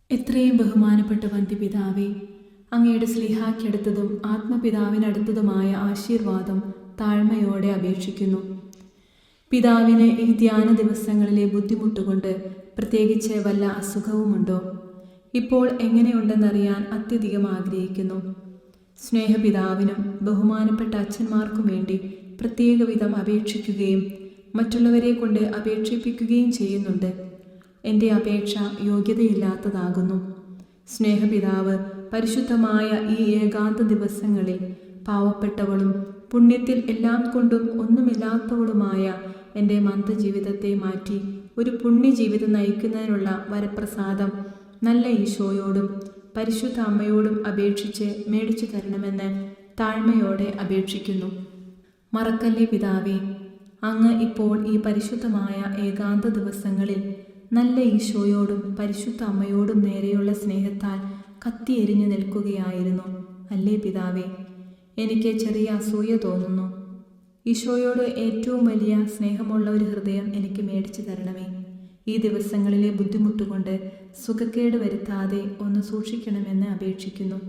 എത്രയും ബഹുമാനപ്പെട്ട വന്ധ്യപിതാവേ, അങ്ങയുടെ സ്ലീഹാക്കടുത്തതും ആത്മപിതാവിനടുത്തതുമായ ആശീർവാദം താഴ്മയോടെ അപേക്ഷിക്കുന്നു. പിതാവിന് ഈ ധ്യാന ദിവസങ്ങളിലെ ബുദ്ധിമുട്ടുകൊണ്ട് പ്രത്യേകിച്ച് വല്ല അസുഖവുമുണ്ടോ? ഇപ്പോൾ എങ്ങനെയുണ്ടെന്നറിയാൻ അത്യധികം ആഗ്രഹിക്കുന്നു. സ്നേഹപിതാവിനും ബഹുമാനപ്പെട്ട അച്ഛന്മാർക്കും വേണ്ടി പ്രത്യേക വിധം അപേക്ഷിക്കുകയും മറ്റുള്ളവരെ കൊണ്ട് അപേക്ഷിപ്പിക്കുകയും ചെയ്യുന്നുണ്ട്. എൻ്റെ അപേക്ഷ യോഗ്യതയില്ലാത്തതാകുന്നു. സ്നേഹപിതാവ് പരിശുദ്ധമായ ഈ ഏകാന്ത ദിവസങ്ങളിൽ പാവപ്പെട്ടവളും പുണ്യത്തിൽ എല്ലാം കൊണ്ടും ഒന്നുമില്ലാത്തവളുമായ എൻ്റെ മന്ദജീവിതത്തെ മാറ്റി ഒരു പുണ്യജീവിതം നയിക്കുന്നതിനുള്ള വരപ്രസാദം നല്ല ഈശോയോടും പരിശുദ്ധ അമ്മയോടും അപേക്ഷിച്ച് മേടിച്ചു തരണമെന്ന് താഴ്മയോടെ അപേക്ഷിക്കുന്നു. മറക്കല്ലേ പിതാവേ, അങ്ങ് ഇപ്പോൾ ഈ പരിശുദ്ധമായ ഏകാന്ത ദിവസങ്ങളിൽ നല്ല ഈശോയോടും പരിശുദ്ധ അമ്മയോടും നേരെയുള്ള സ്നേഹത്താൽ കത്തിയെരിഞ്ഞു നിൽക്കുകയായിരുന്നു. അല്ലേ പിതാവേ? എനിക്ക് ചെറിയ അസൂയ തോന്നുന്നു. ഈശോയോട് ഏറ്റവും വലിയ സ്നേഹമുള്ള ഒരു ഹൃദയം എനിക്ക് മേടിച്ചു തരണമേ. ഈ ദിവസങ്ങളിലെ ബുദ്ധിമുട്ടുകൊണ്ട് സുഖക്കേട് വരുത്താതെ ഒന്ന് സൂക്ഷിക്കണമെന്ന് അപേക്ഷിക്കുന്നു.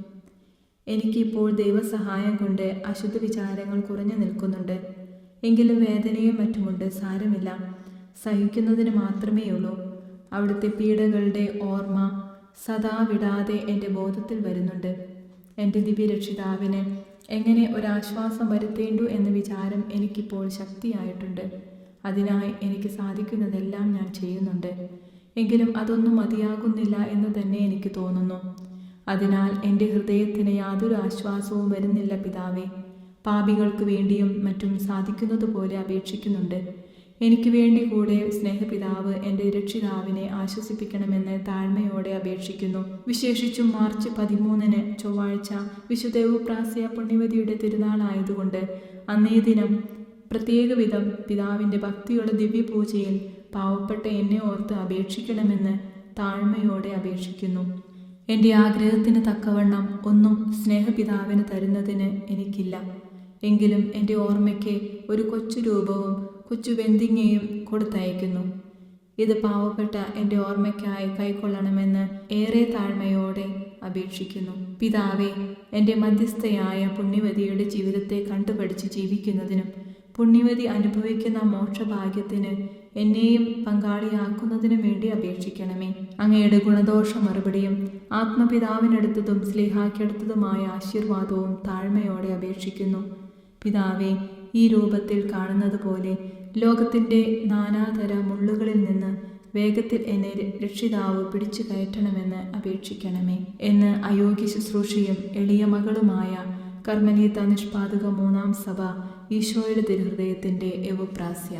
എനിക്കിപ്പോൾ ദൈവസഹായം കൊണ്ട് അശുദ്ധ വിചാരങ്ങൾ കുറഞ്ഞു നിൽക്കുന്നുണ്ട്. എങ്കിലും വേദനയും മറ്റുമുണ്ട്. സാരമില്ല, സഹിക്കുന്നതിന് മാത്രമേയുള്ളൂ. അവിടുത്തെ പീഡകളുടെ ഓർമ്മ സദാ വിടാതെ എൻ്റെ ബോധത്തിൽ വരുന്നുണ്ട്. എൻ്റെ ദിവ്യരക്ഷിതാവിന് എങ്ങനെ ഒരാശ്വാസം വരുത്തേണ്ടു എന്ന വിചാരം എനിക്കിപ്പോൾ ശക്തിയായിട്ടുണ്ട്. അതിനായി എനിക്ക് സാധിക്കുന്നതെല്ലാം ഞാൻ ചെയ്യുന്നുണ്ട്. എങ്കിലും അതൊന്നും മതിയാകുന്നില്ല എന്ന് തന്നെ എനിക്ക് തോന്നുന്നു. അതിനാൽ എൻ്റെ ഹൃദയത്തിന് യാതൊരു ആശ്വാസവും വരുന്നില്ല പിതാവേ. പാപികൾക്ക് വേണ്ടിയും മറ്റും സാധിക്കുന്നത് പോലെ അപേക്ഷിക്കുന്നുണ്ട്. എനിക്ക് വേണ്ടി കൂടെ സ്നേഹപിതാവ് എൻ്റെ രക്ഷിതാവിനെ ആശ്വസിപ്പിക്കണമെന്ന് താഴ്മയോടെ അപേക്ഷിക്കുന്നു. വിശേഷിച്ചും മാർച്ച് 13 ചൊവ്വാഴ്ച വിശുദ്ധ എവുപ്രാസ്യ പുണ്യവതിയുടെ തിരുനാളായതുകൊണ്ട് അന്നേ ദിനം പ്രത്യേക വിധം പിതാവിൻ്റെ ഭക്തിയുള്ള ദിവ്യപൂജയിൽ പാവപ്പെട്ട എന്നെ ഓർത്ത് അപേക്ഷിക്കണമെന്ന് താഴ്മയോടെ അപേക്ഷിക്കുന്നു. എൻ്റെ ആഗ്രഹത്തിന് തക്കവണ്ണം ഒന്നും സ്നേഹപിതാവിന് തരുന്നതിന് എനിക്കില്ല. എങ്കിലും എൻ്റെ ഓർമ്മയ്ക്ക് ഒരു കൊച്ചു രൂപവും കൊച്ചു വെന്തിങ്ങയും കൊടുത്തയക്കുന്നു. ഇത് പാവപ്പെട്ട എൻ്റെ ഓർമ്മയ്ക്കായി കൈക്കൊള്ളണമെന്ന് ഏറെ താഴ്മയോടെ അപേക്ഷിക്കുന്നു. പിതാവേ, എൻ്റെ മധ്യസ്ഥയായ പുണ്യവതിയുടെ ജീവിതത്തെ കണ്ടുപഠിച്ച് ജീവിക്കുന്നതിനും പുണ്യവതി അനുഭവിക്കുന്ന മോക്ഷഭാഗ്യത്തിന് എന്നെയും പങ്കാളിയാക്കുന്നതിനും വേണ്ടി അപേക്ഷിക്കണമേ. അങ്ങയുടെ ഗുണദോഷ മറുപടിയും ആത്മപിതാവിനടുത്തതും സ്ലീഹാക്കടുത്തതുമായ ആശീർവാദവും താഴ്മയോടെ അപേക്ഷിക്കുന്നു. പിതാവേ, ഈ രൂപത്തിൽ കാണുന്നത് പോലെ ലോകത്തിൻ്റെ നാനാതര മുള്ളുകളിൽ നിന്ന് വേഗത്തിൽ എന്നെ രക്ഷിതാവ് പിടിച്ചു കയറ്റണമെന്ന് അപേക്ഷിക്കണമേ എന്ന് അയോഗ്യ ശുശ്രൂഷയും എളിയ മകളുമായ കർമ്മലീത്ത നിഷ്പാദക 3-ാം സഭ ഈശോയുടെ തിരുഹൃദയത്തിൻ്റെ എവുപ്രാസ്യ.